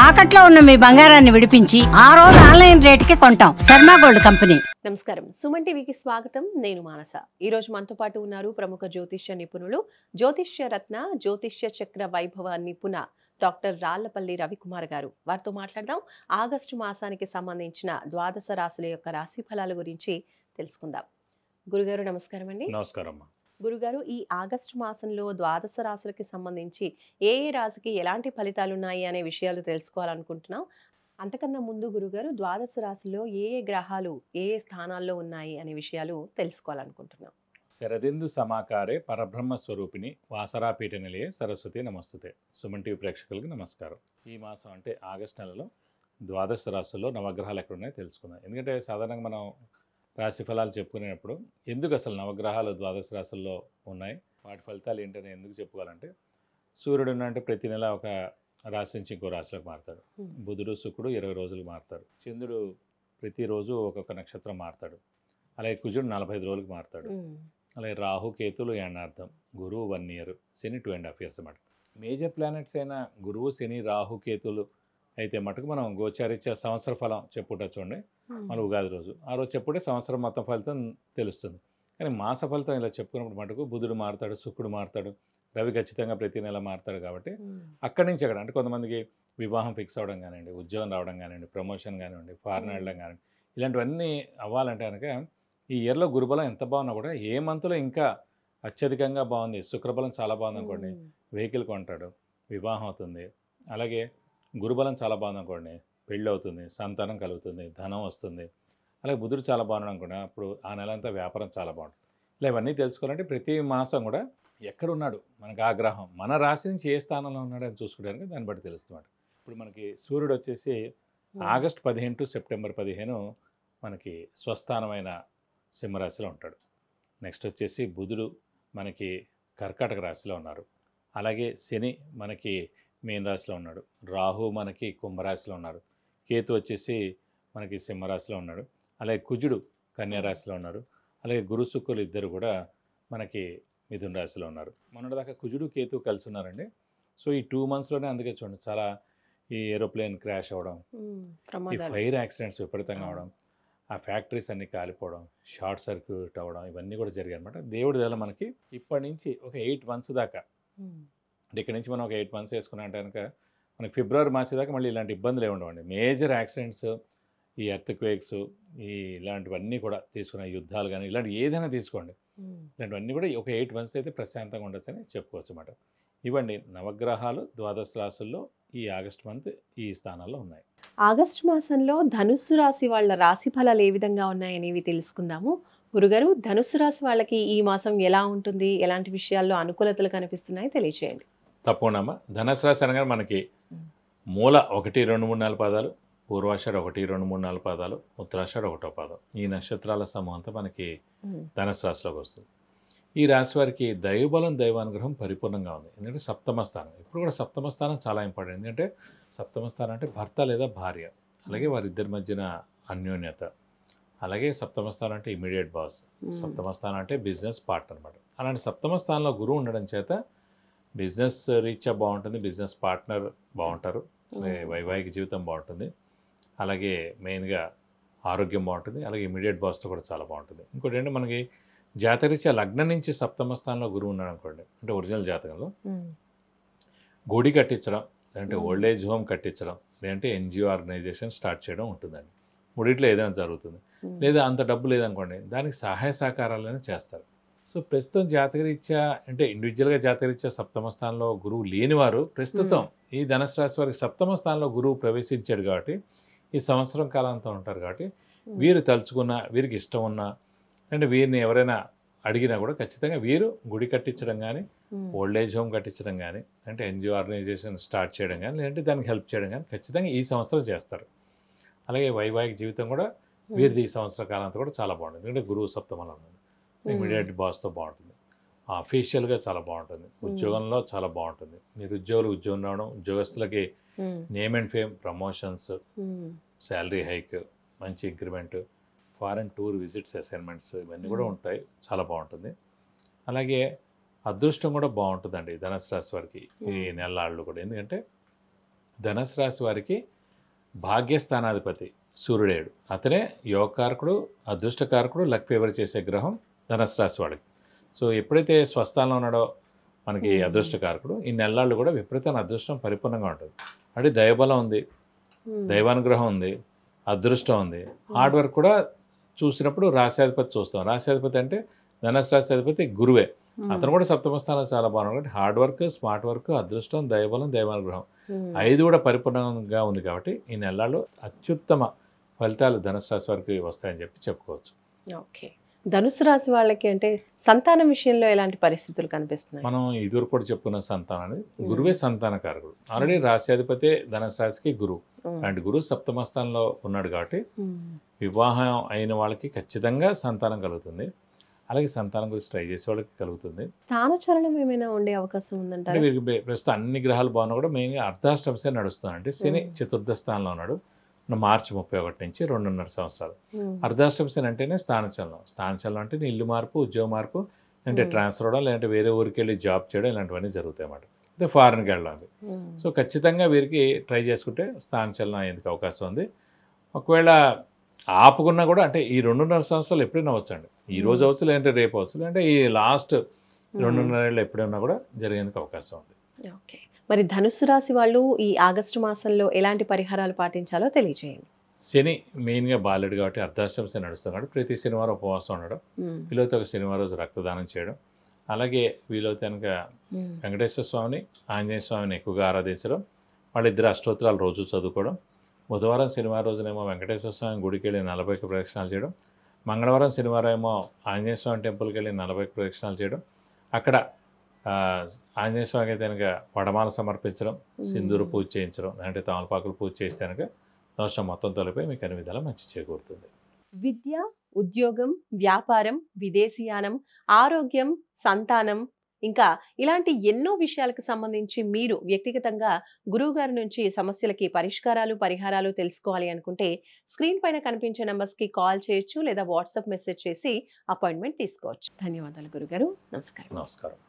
తాకట్లో ఉన్న మీ బంగారాన్ని విడిపించి ఆ రోజు ఆన్లైన్ రేటుకి కొంటాం. Sharma gold company. నమస్కారం, సుమన్ టీవీకి స్వాగతం. నేను మానస. ఈ రోజు మనతో పాటు ఉన్నారు ప్రముఖ జ్యోతిష్య నిపుణులు, జ్యోతిష్య రత్న, జ్యోతిష్య చక్ర వైభవ నిపుణ డాక్టర్ రాళ్లపల్లి రవికుమార్ గారు. వారితో మాట్లాడదాం. ఆగస్టు మాసానికి సంబంధించిన ద్వాదశ రాశుల యొక్క రాశి ఫలాల గురించి తెలుసుకుందాం. గురుగారు నమస్కారం అండి. నమస్కారం. గురుగారు, ఈ ఆగస్టు మాసంలో ద్వాదశ రాశులకి సంబంధించి ఏ రాశికి ఎలాంటి ఫలితాలు ఉన్నాయి అనే విషయాలు తెలుసుకోవాలనుకుంటున్నాం. అంతకన్నా ముందు గురుగారు, ద్వాదశ రాశిలో ఏ గ్రహాలు ఏ స్థానాల్లో ఉన్నాయి అనే విషయాలు తెలుసుకోవాలనుకుంటున్నాం. శరదిందు సమాకారే పరబ్రహ్మ స్వరూపిణి వాసరాపీఠ నిలయే సరస్వతి నమస్తుతే. సుమన్ టీవీ ప్రేక్షకులకి నమస్కారం. ఈ మాసం అంటే ఆగస్టు నెలలో ద్వాదశ రాశుల్లో నవగ్రహాలు ఎక్కడున్నాయో తెలుసుకుందాం. ఎందుకంటే సాధారణంగా మనం రాశి ఫలాలు చెప్పుకునేటప్పుడు ఎందుకు అసలు నవగ్రహాలు ద్వాదశ రాశుల్లో ఉన్నాయి, వాటి ఫలితాలు ఏంటని ఎందుకు చెప్పుకోవాలంటే, సూర్యుడు అంటే ప్రతి నెల ఒక రాశి నుంచి ఇంకో రాశిలోకి మారుతాడు. బుధుడు శుక్రుడు 20 రోజులకు మారుతాడు. చంద్రుడు ప్రతిరోజు ఒక్కొక్క నక్షత్రం మారుతాడు. అలాగే కుజుడు 45 రోజులకు మారుతాడు. అలాగే రాహు కేతులు ఏడార్థం, గురువు 1 year, శని 2.5 years అన్నమాట. మేజర్ ప్లానెట్స్ అయిన గురువు, శని, రాహు, కేతులు అయితే మటుకు మనం గోచారిత్య సంవత్సర ఫలం చెప్పుట చూడండి. మన ఉగాది రోజు ఆ రోజు చెప్పుడే సంవత్సరం మొత్తం ఫలితం తెలుస్తుంది. కానీ మాస ఫలితం ఇలా చెప్పుకున్నప్పుడు మటుకు బుధుడు మారుతాడు, శుక్రుడు మారుతాడు, రవి ఖచ్చితంగా ప్రతి నెల మారుతాడు. కాబట్టి అక్కడి నుంచి అక్కడ అంటే కొంతమందికి వివాహం ఫిక్స్ అవ్వడం కానివ్వండి, ఉద్యోగం రావడం కానివ్వండి, ప్రమోషన్ కానివ్వండి, ఫారెన్ వెళ్ళడం కానివ్వండి, ఇలాంటివన్నీ అవ్వాలంటే కనుక ఈ ఇయర్లో గురుబలం ఎంత బాగున్నా కూడా ఏ మంత్లో ఇంకా అత్యధికంగా బాగుంది, శుక్రబలం చాలా బాగుంది అనుకోండి, వెహికల్ కొంటాడు, వివాహం అవుతుంది. అలాగే గురుబలం చాలా బాగుంది అనుకోండి, పెళ్ళి అవుతుంది, సంతానం కలుగుతుంది, ధనం వస్తుంది. అలాగే బుధుడు చాలా బాగున్నాడు అనుకోండి, అప్పుడు ఆ నెల అంతా వ్యాపారం చాలా బాగుంటుంది. ఇలా ఇవన్నీ తెలుసుకోవాలంటే ప్రతి మాసం కూడా ఎక్కడున్నాడు మనకు ఆ గ్రహం, మన రాశి నుంచి ఏ స్థానంలో ఉన్నాడు అని చూసుకోవడానికి దాన్ని బట్టి తెలుస్తుంది. ఇప్పుడు మనకి సూర్యుడు వచ్చేసి ఆగస్టు 15 to సెప్టెంబర్ 15 మనకి స్వస్థానమైన సింహరాశిలో ఉంటాడు. నెక్స్ట్ వచ్చేసి బుధుడు మనకి కర్కాటక రాశిలో ఉన్నారు. అలాగే శని మనకి మీన రాశిలో ఉన్నాడు. రాహు మనకి కుంభరాశిలో ఉన్నాడు. కేతు వచ్చేసి మనకి సింహరాశిలో ఉన్నాడు. అలాగే కుజుడు కన్యా రాశిలో ఉన్నారు. అలాగే గురు శుక్రులు ఇద్దరు కూడా మనకి మిథున రాశిలో ఉన్నారు. మొన్నటిదాకా కుజుడు కేతు కలిసి ఉన్నారండి. సో ఈ 2 monthsలోనే అందుకే చూడండి చాలా ఈ ఏరోప్లేన్ క్రాష్ అవ్వడం, ఈ ఫైర్ యాక్సిడెంట్స్ విపరీతంగా అవడం, ఆ ఫ్యాక్టరీస్ అన్నీ కాలిపోవడం, షార్ట్ సర్క్యూట్ అవ్వడం, ఇవన్నీ కూడా జరిగాయి అనమాట. దేవుడి వల్ల మనకి ఇప్పటి నుంచి ఒక 8 months దాకా, అంటే ఇక్కడ నుంచి మనం ఒక 8 months వేసుకున్నా అంటే కనుక మనకి ఫిబ్రవరి, మార్చి దాకా మళ్ళీ ఇలాంటి ఇబ్బందులు ఏమి ఉండవండి. మేజర్ యాక్సిడెంట్స్, ఈ ఎర్త్క్వేక్స్, ఈ ఇలాంటివన్నీ కూడా తీసుకున్న యుద్ధాలు కానీ ఇలాంటి ఏదైనా తీసుకోండి, ఇలాంటివన్నీ కూడా ఒక 8 months అయితే ప్రశాంతంగా ఉండొచ్చని చెప్పుకోవచ్చు అన్నమాట. ఇవ్వండి నవగ్రహాలు ద్వాదశ రాశుల్లో ఈ ఆగస్ట్ మంత్ ఈ స్థానాల్లో ఉన్నాయి. ఆగస్టు మాసంలో ధనుస్సు రాశి వాళ్ళ రాశి ఫలాలు ఏ విధంగా ఉన్నాయనేవి తెలుసుకుందాము. గురుగారు, ధనుస్సు రాశి వాళ్ళకి ఈ మాసం ఎలా ఉంటుంది, ఎలాంటి విషయాల్లో అనుకూలతలు కనిపిస్తున్నాయి తెలియచేయండి. తప్పకుండా. ధనుసు రాశి అనగా మనకి మూల 1, 2, 3, 4 పాదాలు, పూర్వాషాఢ 1, 2, 3, 4 పాదాలు, ఉత్తరాషాఢ 1వ పాదం, ఈ నక్షత్రాల సమూహం అంతా మనకి ధనుసు రాశిలోకి వస్తుంది. ఈ రాశి వారికి దైవబలం, దైవానుగ్రహం పరిపూర్ణంగా ఉంది. ఎందుకంటే సప్తమ స్థానం, ఇప్పుడు కూడా సప్తమ స్థానం చాలా ఇంపార్టెంట్. ఎందుకంటే సప్తమ స్థానం అంటే భర్త లేదా భార్య, అలాగే వారిద్దరి మధ్యన అన్యోన్యత, అలాగే సప్తమ స్థానం అంటే ఇమీడియట్ బాస్, సప్తమ స్థానం అంటే బిజినెస్ పార్ట్నర్ అనమాట. అలాంటి సప్తమ స్థానంలో గురువు ఉండడం చేత బిజినెస్ రీత్యా బాగుంటుంది, బిజినెస్ పార్ట్నర్ బాగుంటారు, వైవాహిక జీవితం బాగుంటుంది, అలాగే మెయిన్గా ఆరోగ్యం బాగుంటుంది, అలాగే ఇమీడియట్ బాస్తో కూడా చాలా బాగుంటుంది. ఇంకోటి ఏంటంటే మనకి జాతరీత్యా లగ్నం నుంచి సప్తమ స్థానంలో గురువు ఉన్నాడు అనుకోండి, అంటే ఒరిజినల్ జాతకంలో గుడి కట్టించడం, లేదంటే ఓల్డ్ ఏజ్ హోమ్ కట్టించడం, లేదంటే ఎన్జిఓ ఆర్గనైజేషన్ స్టార్ట్ చేయడం ఉంటుందండి. మూడిట్లో ఏదైనా జరుగుతుంది. లేదా అంత డబ్బు లేదనుకోండి, దానికి సహాయ సహకారాలనే చేస్తారు. సో ప్రస్తుతం జాతకరీత్యా అంటే ఇండివిజువల్గా జాతకరీత్యా సప్తమ స్థానంలో గురువు లేనివారు ప్రస్తుతం ఈ ధనుసు రాశి వారికి సప్తమ స్థానంలో గురువు ప్రవేశించాడు కాబట్టి ఈ సంవత్సరం కాలంతో ఉంటారు. కాబట్టి వీరు తలుచుకున్న, వీరికి ఇష్టం ఉన్నా, అంటే వీరిని ఎవరైనా అడిగినా కూడా ఖచ్చితంగా వీరు గుడి కట్టించడం కానీ, ఓల్డ్ ఏజ్ హోమ్ కట్టించడం కానీ, అంటే ఎన్జిఓ ఆర్గనైజేషన్ స్టార్ట్ చేయడం కానీ, లేదంటే దానికి హెల్ప్ చేయడం కానీ ఖచ్చితంగా ఈ సంవత్సరం చేస్తారు. అలాగే వైవాహిక జీవితం కూడా వీరిది ఈ సంవత్సర కాలంతో కూడా చాలా బాగుంటుంది. ఎందుకంటే గురువు సప్తమంలో ఉంది, ఇమీడియట్ బాస్తో బాగుంటుంది, అఫీషియల్గా చాలా బాగుంటుంది, ఉద్యోగంలో చాలా బాగుంటుంది. మీరు ఉద్యోగం రావడం, ఉద్యోగస్తులకి name and fame, promotions, salary hike, మంచి increment, foreign tour visits, assignments ఇవన్నీ కూడా ఉంటాయి, చాలా బాగుంటుంది. అలాగే అదృష్టం కూడా బాగుంటుందండి ధనుసు రాశి వారికి ఈ నెలలు కూడా. ఎందుకంటే ధనుసు రాశి వారికి భాగ్యస్థానాధిపతి సూర్యుడేడు. అతనే యోగకారకుడు, అదృష్టకారకుడు, లక్ ఫేవర్ చేసే గ్రహం ధనుసు రాశి వాడికి. సో ఎప్పుడైతే స్వస్థానంలో ఉన్నాడో మనకి అదృష్టకారకుడు, ఈ నెలలు కూడా విపరీతమైన అదృష్టం పరిపూర్ణంగా ఉంటుంది. అంటే దైవబలం ఉంది, దైవానుగ్రహం ఉంది, అదృష్టం ఉంది. హార్డ్ వర్క్ కూడా చూసినప్పుడు రాశ్యాధిపతి చూస్తాం. రాశ్యాధిపతి అంటే ధనుసు రాశి అధిపతి గురువే. అతను కూడా సప్తమ స్థానంలో చాలా బాగున్నాడు. హార్డ్ వర్క్, స్మార్ట్ వర్క్, అదృష్టం, దైవబలం, దైవానుగ్రహం 5 కూడా పరిపూర్ణంగా ఉంది. కాబట్టి ఈ నెలల్లో అత్యుత్తమ ఫలితాలు ధనుసు రాశి వారికి వస్తాయని చెప్పుకోవచ్చు. ఓకే. ధనుసు రాశి వాళ్ళకి అంటే సంతానం విషయంలో ఎలాంటి పరిస్థితులు కనిపిస్తున్నాయి? మనం ఇదివరకు కూడా చెప్పుకున్న సంతానాన్ని గురువే సంతానకారకుడు. ఆల్రెడీ రాశ్యాధిపతి ధనుసు రాశికి గురువు. అలాంటి గురువు సప్తమ స్థానంలో ఉన్నాడు కాబట్టి వివాహం అయిన వాళ్ళకి ఖచ్చితంగా సంతానం కలుగుతుంది. అలాగే సంతానం గురించి ట్రై చేసే వాళ్ళకి కలుగుతుంది. స్థానచలనం ఏమైనా ఉండే అవకాశం ఉందంటారా? వీరికి ప్రస్తుతం అన్ని గ్రహాలు బాగున్నా కూడా మెయిన్గా అర్ధాష్టమసే నడుస్తుంది. అంటే శని చతుర్థ స్థానంలో ఉన్నాడు. మార్చి 31 నుంచి 2.5 సంవత్సరాలు. అర్ధాష్టమశని అంటేనే స్థానచలనం. స్థానచలనం అంటే ఇల్లు మార్పు, ఉద్యోగ మార్పు, అంటే ట్రాన్స్ఫర్ అవడం, లేదంటే వేరే ఊరికి వెళ్ళి జాబ్ చేయడం, ఇలాంటివన్నీ జరుగుతాయి అన్నమాట. అంటే ఫారెన్కి వెళ్ళడం. సో ఖచ్చితంగా వీరికి ట్రై చేసుకుంటే స్థానచలనం అయ్యేందుకు అవకాశం ఉంది. ఒకవేళ ఆపుకున్నా కూడా అంటే ఈ 2.5 సంవత్సరాలు ఎప్పుడైనా అవ్వచ్చండి. ఈ రోజు అవ్వచ్చు, లేదంటే రేపు అవ్వచ్చు, లేదంటే ఈ లాస్ట్ 2.5 ఏళ్ళు ఎప్పుడైనా కూడా జరిగేందుకు అవకాశం ఉంది. ఓకే. మరి ధనుసు రాశి వాళ్ళు ఈ ఆగస్టు మాసంలో ఎలాంటి పరిహారాలు పాటించాలో తెలియజేయండి. శని మెయిన్గా బాలేడు కాబట్టి అర్ధాష్టమ శని నడుస్తున్నాడు. ప్రతి శనివారం ఉపవాసం ఉండడం, వీలైతే ఒక శనివారం రోజు రక్తదానం చేయడం, అలాగే వీలైతే కనుక వెంకటేశ్వర స్వామిని, ఆంజనేయ స్వామిని ఎక్కువగా ఆరాధించడం, వాళ్ళిద్దరు అష్టోత్తరాలు రోజు చదువుకోవడం, బుధవారం శనివారం రోజునేమో వెంకటేశ్వర స్వామి గుడికి వెళ్ళి 40 ప్రదక్షిణాలు చేయడం, మంగళవారం శనివారం ఏమో ఆంజనేయ స్వామి టెంపుల్కి వెళ్ళి 40 ప్రదక్షిణాలు చేయడం, అక్కడ ఆంజనేయ స్వామికి అయితే కనుక వడమాల సమర్పించడం, సింధూరు పూజ చేయించడం, అంటే తమలపాకులు పూజ చేస్తే కనుక దోషం మొత్తం తొలగిపోయి మీకు అన్ని విధాలా మంచి చేకూరుతుంది. విద్య, ఉద్యోగం, వ్యాపారం, విదేశీయానం, ఆరోగ్యం, సంతానం, ఇంకా ఇలాంటి ఎన్నో విషయాలకు సంబంధించి మీరు వ్యక్తిగతంగా గురువుగారి నుంచి సమస్యలకి పరిహారాలు తెలుసుకోవాలి అనుకుంటే స్క్రీన్ పైన కనిపించే నంబర్స్కి కాల్ చేయొచ్చు, లేదా వాట్సాప్ మెసేజ్ చేసి అపాయింట్మెంట్ తీసుకోవచ్చు. ధన్యవాదాలు గురుగారు. నమస్కారం. నమస్కారం.